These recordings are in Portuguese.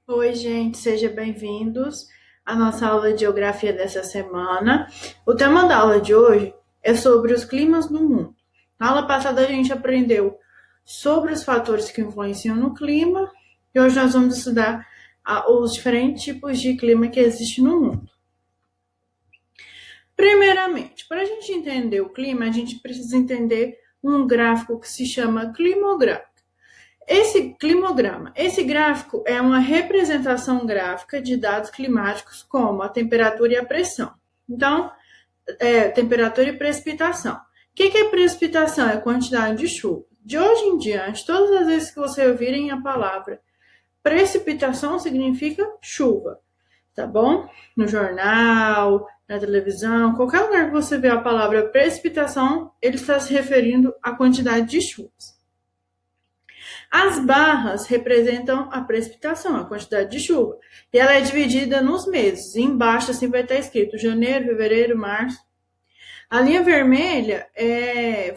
Oi, gente, sejam bem-vindos à nossa aula de geografia dessa semana. O tema da aula de hoje é sobre os climas do mundo. Na aula passada, a gente aprendeu sobre os fatores que influenciam no clima e hoje nós vamos estudar os diferentes tipos de clima que existem no mundo. Primeiramente, para a gente entender o clima, a gente precisa entender um gráfico que se chama climograma. Esse gráfico é uma representação gráfica de dados climáticos como a temperatura e a pressão. Então, temperatura e precipitação. O que é precipitação? É quantidade de chuva. De hoje em diante, todas as vezes que você ouvirem a palavra precipitação, significa chuva, tá bom? No jornal, na televisão, qualquer lugar que você vê a palavra precipitação, ele está se referindo à quantidade de chuvas. As barras representam a precipitação, a quantidade de chuva. E ela é dividida nos meses. E embaixo assim vai estar escrito janeiro, fevereiro, março. A linha vermelha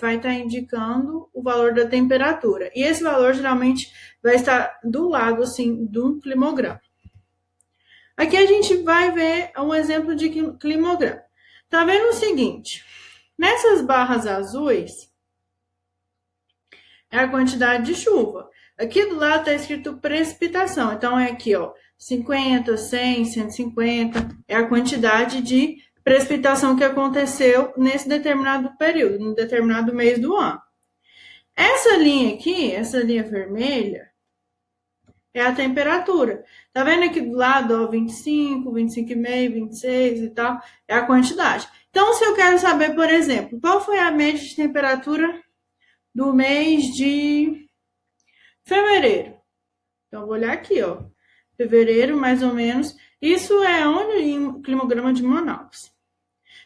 vai estar indicando o valor da temperatura. E esse valor geralmente vai estar do lado assim do climograma. Aqui a gente vai ver um exemplo de climograma. Tá vendo o seguinte? Nessas barras azuis, é a quantidade de chuva. Aqui do lado está escrito precipitação. Então, é aqui, ó, 50, 100, 150. É a quantidade de precipitação que aconteceu nesse determinado período, no determinado mês do ano. Essa linha aqui, essa linha vermelha, é a temperatura. Tá vendo aqui do lado, ó, 25, 25,5, 26 e tal, é a quantidade. Então, se eu quero saber, por exemplo, qual foi a média de temperatura do mês de fevereiro. Então, vou olhar aqui, ó. Fevereiro, mais ou menos. Isso é onde? Em climograma de Manaus.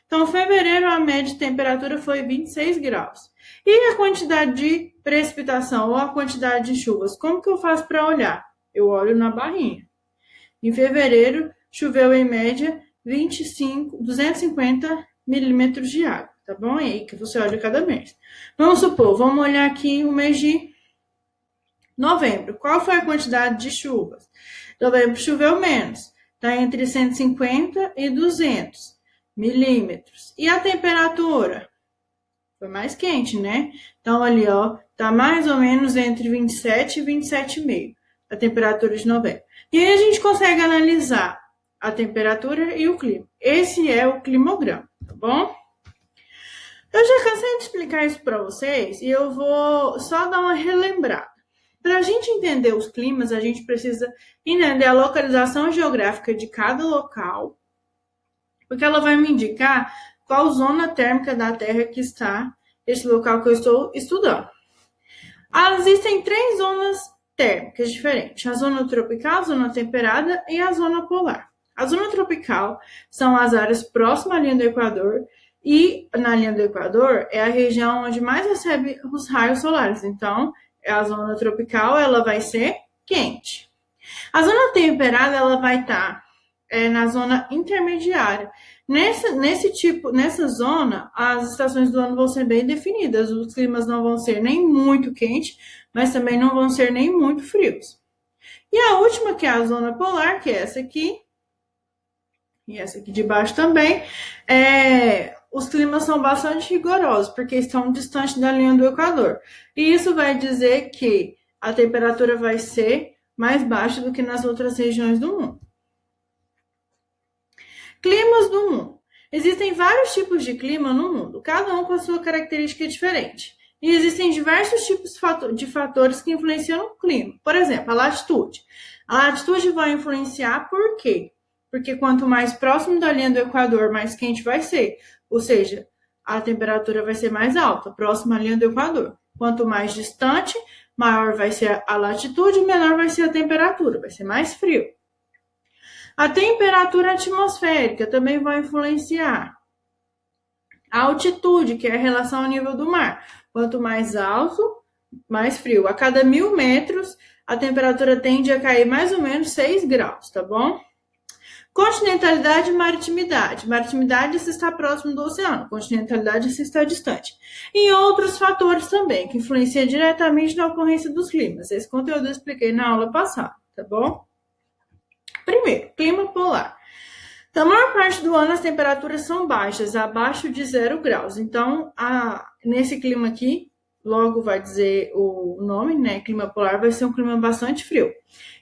Então, fevereiro, a média de temperatura foi 26 graus. E a quantidade de precipitação ou a quantidade de chuvas? Como que eu faço para olhar? Eu olho na barrinha. Em fevereiro, choveu em média 250 milímetros de água, tá bom? É aí que você olha cada mês. Vamos supor, vamos olhar aqui o mês de novembro. Qual foi a quantidade de chuvas? Novembro choveu menos, está entre 150 e 200 milímetros. E a temperatura? Foi mais quente, né? Então, ali, ó, tá mais ou menos entre 27 e 27,5 a temperatura de novembro. E aí a gente consegue analisar a temperatura e o clima. Esse é o climograma, tá bom? Eu já cansei de explicar isso para vocês e eu vou só dar uma relembrada. Para a gente entender os climas, a gente precisa entender a localização geográfica de cada local, porque ela vai me indicar qual zona térmica da Terra que está esse local que eu estou estudando. Existem 3 zonas térmicas diferentes: a zona tropical, a zona temperada e a zona polar. A zona tropical são as áreas próximas à linha do Equador, e na linha do Equador é a região onde mais recebe os raios solares. Então, a zona tropical ela vai ser quente. A zona temperada ela vai estar na zona intermediária. Nessa zona, as estações do ano vão ser bem definidas. Os climas não vão ser nem muito quentes, mas também não vão ser nem muito frios. E a última, que é a zona polar, que é essa aqui, e essa aqui de baixo também, os climas são bastante rigorosos, porque estão distantes da linha do Equador. E isso vai dizer que a temperatura vai ser mais baixa do que nas outras regiões do mundo. Climas do mundo. Existem vários tipos de clima no mundo, cada um com a sua característica diferente. E existem diversos tipos de fatores que influenciam no clima. Por exemplo, a latitude. A latitude vai influenciar por quê? Porque quanto mais próximo da linha do Equador, mais quente vai ser. Ou seja, a temperatura vai ser mais alta, próxima à linha do Equador. Quanto mais distante, maior vai ser a latitude e menor vai ser a temperatura, vai ser mais frio. A temperatura atmosférica também vai influenciar. A altitude, que é a relação ao nível do mar. Quanto mais alto, mais frio. A cada 1.000 metros, a temperatura tende a cair mais ou menos 6 graus, tá bom? Continentalidade e maritimidade. Maritimidade se está próximo do oceano, continentalidade se está distante. E outros fatores também, que influenciam diretamente na ocorrência dos climas. Esse conteúdo eu expliquei na aula passada, tá bom? Primeiro, clima polar. Na maior parte do ano as temperaturas são baixas, abaixo de 0 graus. Então, nesse clima aqui, logo vai dizer o nome, né? Clima polar vai ser um clima bastante frio.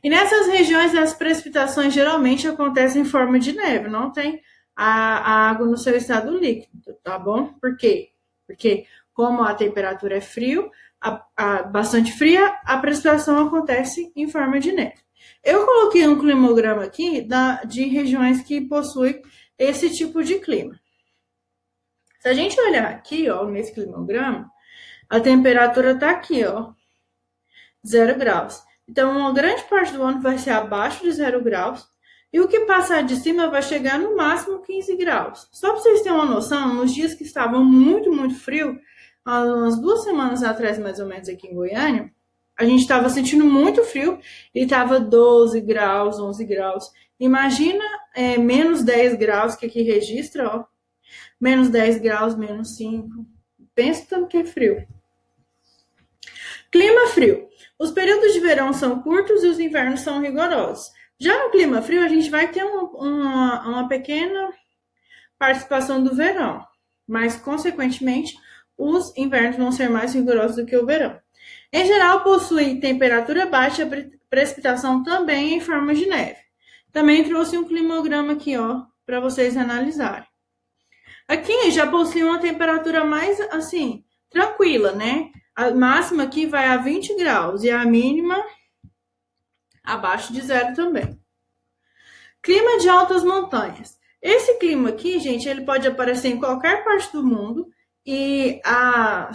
E nessas regiões as precipitações geralmente acontecem em forma de neve, não tem a água no seu estado líquido, tá bom? Por quê? Porque como a temperatura é frio, bastante fria, a precipitação acontece em forma de neve. Eu coloquei um climograma aqui de regiões que possuem esse tipo de clima. Se a gente olhar aqui, ó, nesse climograma, a temperatura tá aqui, ó, 0 graus. Então, uma grande parte do ano vai ser abaixo de 0 graus. E o que passar de cima vai chegar no máximo 15 graus. Só para vocês terem uma noção, nos dias que estavam muito, muito frio, há umas 2 semanas atrás, mais ou menos, aqui em Goiânia, a gente estava sentindo muito frio e estava 12 graus, 11 graus. Imagina menos 10 graus que aqui registra, ó. Menos 10 graus, menos 5. Pensa tanto que é frio. Clima frio. Os períodos de verão são curtos e os invernos são rigorosos. Já no clima frio, a gente vai ter uma pequena participação do verão, mas, consequentemente, os invernos vão ser mais rigorosos do que o verão. Em geral, possui temperatura baixa e precipitação também em forma de neve. Também trouxe um climograma aqui, ó, para vocês analisarem. Aqui já possui uma temperatura mais, assim, tranquila, né? A máxima aqui vai a 20 graus e a mínima abaixo de 0 também. Clima de altas montanhas. Esse clima aqui, gente, ele pode aparecer em qualquer parte do mundo e a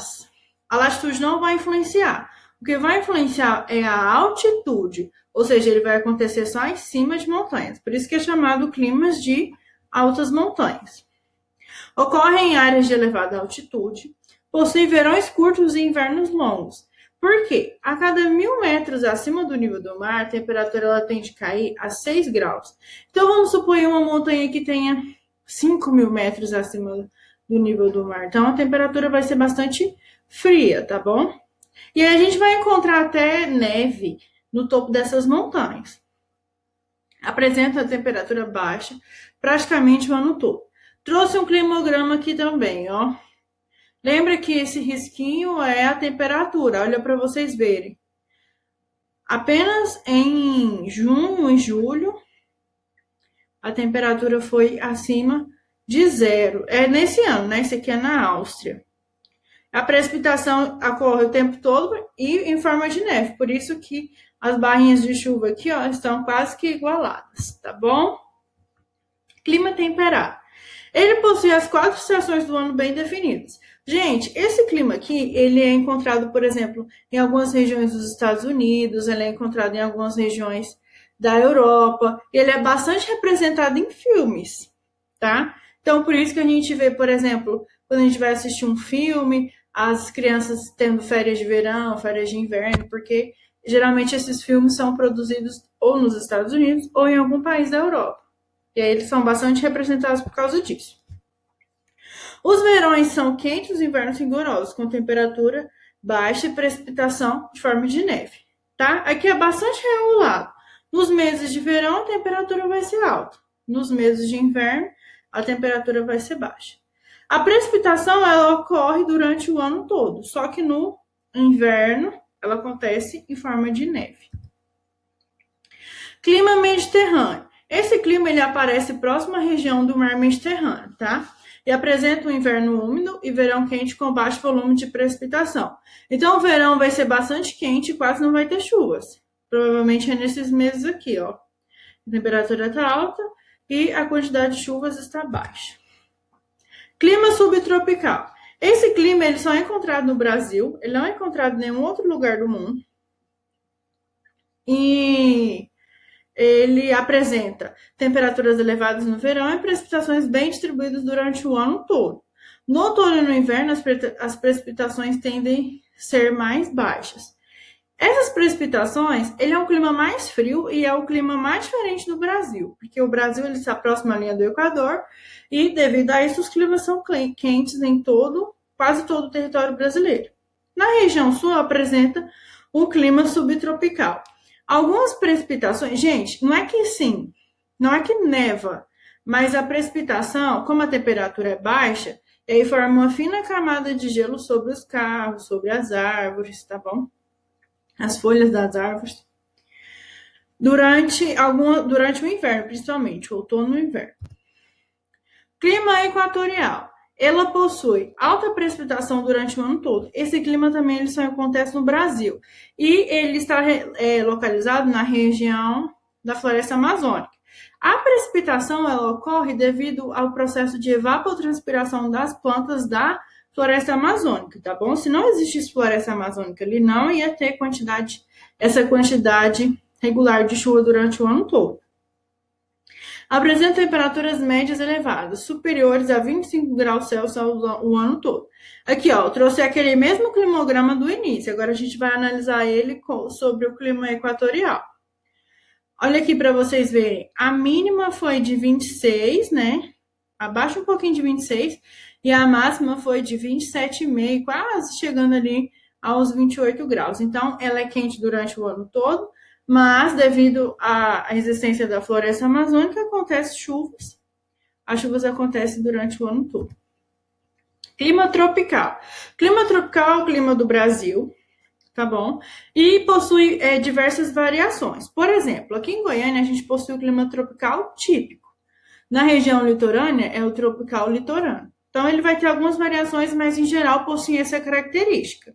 latitude não vai influenciar. O que vai influenciar é a altitude, ou seja, ele vai acontecer só em cima de montanhas. Por isso que é chamado climas de altas montanhas. Ocorre em áreas de elevada altitude, possui verões curtos e invernos longos. Por quê? A cada 1.000 metros acima do nível do mar, a temperatura ela tende a cair a 6 graus. Então, vamos supor uma montanha que tenha 5.000 metros acima do nível do mar. Então, a temperatura vai ser bastante fria, tá bom? E aí a gente vai encontrar até neve no topo dessas montanhas. Apresenta a temperatura baixa praticamente o ano todo. Trouxe um climograma aqui também, ó. Lembra que esse risquinho é a temperatura, olha para vocês verem. Apenas em junho e julho, a temperatura foi acima de 0. É nesse ano, né? Esse aqui é na Áustria. A precipitação ocorre o tempo todo e em forma de neve. Por isso que as barrinhas de chuva aqui, ó, estão quase que igualadas, tá bom? Clima temperado. Ele possui as 4 estações do ano bem definidas. Gente, esse clima aqui, ele é encontrado, por exemplo, em algumas regiões dos Estados Unidos, ele é encontrado em algumas regiões da Europa, ele é bastante representado em filmes, tá? Então, por isso que a gente vê, por exemplo, quando a gente vai assistir um filme, as crianças tendo férias de verão, férias de inverno, porque geralmente esses filmes são produzidos ou nos Estados Unidos ou em algum país da Europa. E aí eles são bastante representados por causa disso. Os verões são quentes, os invernos rigorosos, com temperatura baixa e precipitação de forma de neve, tá? Aqui é bastante regulado. Nos meses de verão, a temperatura vai ser alta. Nos meses de inverno, a temperatura vai ser baixa. A precipitação, ela ocorre durante o ano todo, só que no inverno, ela acontece em forma de neve. Clima mediterrâneo. Esse clima, ele aparece próximo à região do mar Mediterrâneo, tá? E apresenta um inverno úmido e verão quente com baixo volume de precipitação. Então, o verão vai ser bastante quente e quase não vai ter chuvas. Provavelmente é nesses meses aqui, ó. A temperatura está alta e a quantidade de chuvas está baixa. Clima subtropical. Esse clima, ele só é encontrado no Brasil, ele não é encontrado em nenhum outro lugar do mundo. E ele apresenta temperaturas elevadas no verão e precipitações bem distribuídas durante o ano todo. No outono e no inverno, as precipitações tendem a ser mais baixas. Essas precipitações, ele é um clima mais frio e é o clima mais diferente do Brasil, porque o Brasil ele está próximo à linha do Equador e, devido a isso, os climas são quentes em quase todo o território brasileiro. Na região sul, apresenta um clima subtropical. Algumas precipitações, gente, não é que sim, Não é que neva, mas a precipitação, como a temperatura é baixa, e aí forma uma fina camada de gelo sobre os carros, sobre as árvores, tá bom? As folhas das árvores. Durante o inverno, principalmente, outono e inverno. Clima equatorial. Ela possui alta precipitação durante o ano todo. Esse clima também ele só acontece no Brasil. E ele está localizado na região da floresta amazônica. A precipitação ela ocorre devido ao processo de evapotranspiração das plantas da floresta amazônica, tá bom? Se não existisse floresta amazônica, ele não ia ter essa quantidade regular de chuva durante o ano todo. Apresenta temperaturas médias elevadas, superiores a 25 graus Celsius o ano todo. Aqui, ó, eu trouxe aquele mesmo climograma do início. Agora a gente vai analisar ele sobre o clima equatorial. Olha aqui para vocês verem. A mínima foi de 26, né? Abaixo um pouquinho de 26. E a máxima foi de 27,5, quase chegando ali aos 28 graus. Então, ela é quente durante o ano todo. Mas, devido à existência da floresta amazônica, acontecem chuvas. As chuvas acontecem durante o ano todo. Clima tropical. Clima tropical é o clima do Brasil, tá bom? E possui diversas variações. Por exemplo, aqui em Goiânia, a gente possui o clima tropical típico. Na região litorânea, é o tropical litorâneo. Então, ele vai ter algumas variações, mas, em geral, possui essa característica.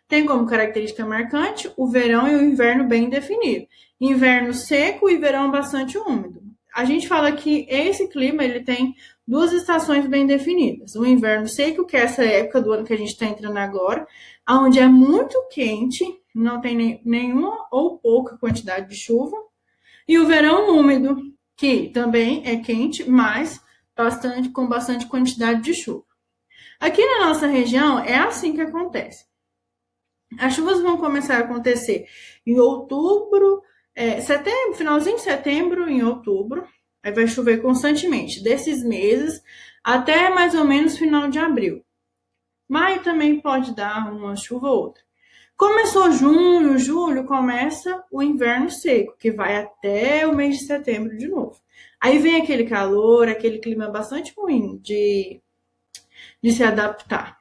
Tem como característica marcante o verão e o inverno bem definido. Inverno seco e verão bastante úmido. A gente fala que esse clima ele tem duas estações bem definidas. O inverno seco, que é essa época do ano que a gente está entrando agora, onde é muito quente, não tem nenhuma ou pouca quantidade de chuva. E o verão úmido, que também é quente, mas com bastante quantidade de chuva. Aqui na nossa região é assim que acontece. As chuvas vão começar a acontecer em outubro, setembro, finalzinho de setembro, em outubro. Aí vai chover constantemente, desses meses até mais ou menos final de abril. Maio também pode dar uma chuva ou outra. Começou junho, julho, começa o inverno seco, que vai até o mês de setembro de novo. Aí vem aquele calor, aquele clima bastante ruim de se adaptar.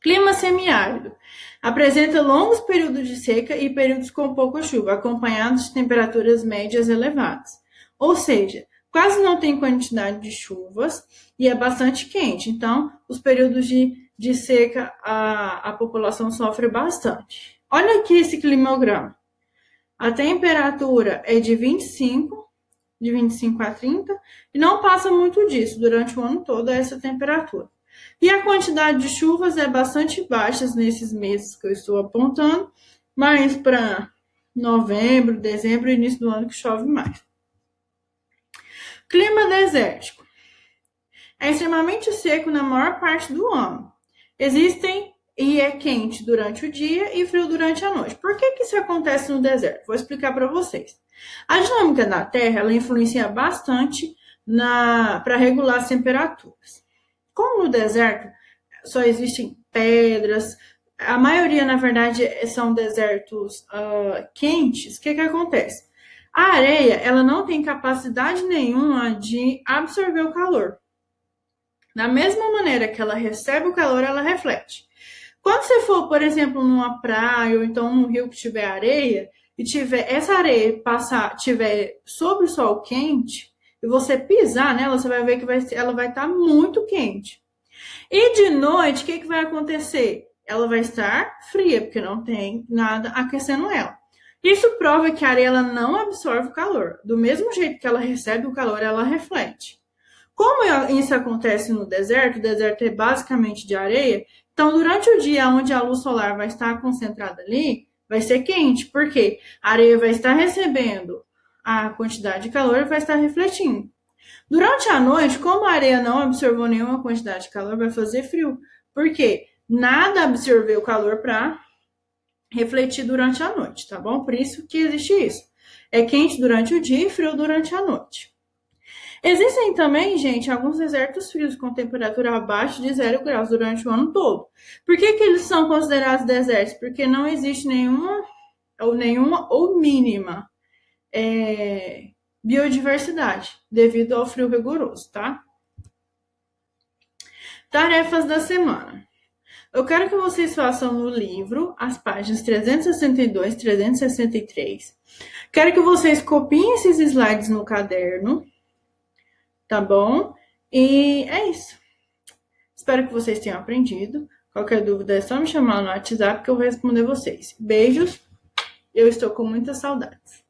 Clima semiárido. Apresenta longos períodos de seca e períodos com pouca chuva, acompanhados de temperaturas médias elevadas. Ou seja, quase não tem quantidade de chuvas e é bastante quente. Então, os períodos de seca, a população sofre bastante. Olha aqui esse climograma. A temperatura é de 25 a 30, e não passa muito disso durante o ano todo, essa temperatura. E a quantidade de chuvas é bastante baixa nesses meses que eu estou apontando, mas para novembro, dezembro e início do ano que chove mais. Clima desértico. É extremamente seco na maior parte do ano. Existem e é quente durante o dia e frio durante a noite. Por que isso acontece no deserto? Vou explicar para vocês. A dinâmica da Terra ela influencia bastante para regular as temperaturas. Como no deserto só existem pedras, a maioria, na verdade, são desertos quentes, o que acontece? A areia ela não tem capacidade nenhuma de absorver o calor. Da mesma maneira que ela recebe o calor, ela reflete. Quando você for, por exemplo, numa praia ou então num rio que tiver areia, e essa areia tiver sob o sol quente, e você pisar nela, você vai ver que ela vai estar muito quente. E de noite, o que vai acontecer? Ela vai estar fria, porque não tem nada aquecendo ela. Isso prova que a areia ela não absorve o calor. Do mesmo jeito que ela recebe o calor, ela reflete. Como isso acontece no deserto, o deserto é basicamente de areia, então durante o dia onde a luz solar vai estar concentrada ali, vai ser quente, porque a areia vai estar recebendo a quantidade de calor e vai estar refletindo. Durante a noite, como a areia não absorveu nenhuma quantidade de calor, vai fazer frio, porque nada absorveu o calor para refletir durante a noite, tá bom? Por isso que existe isso. É quente durante o dia e frio durante a noite. Existem também, gente, alguns desertos frios com temperatura abaixo de 0 graus durante o ano todo. Por que eles são considerados desertos? Porque não existe nenhuma ou mínima biodiversidade, devido ao frio rigoroso, tá? Tarefas da semana. Eu quero que vocês façam no livro as páginas 362, 363. Quero que vocês copiem esses slides no caderno, tá bom? E é isso. Espero que vocês tenham aprendido. Qualquer dúvida é só me chamar no WhatsApp que eu vou responder vocês. Beijos. Eu estou com muitas saudades.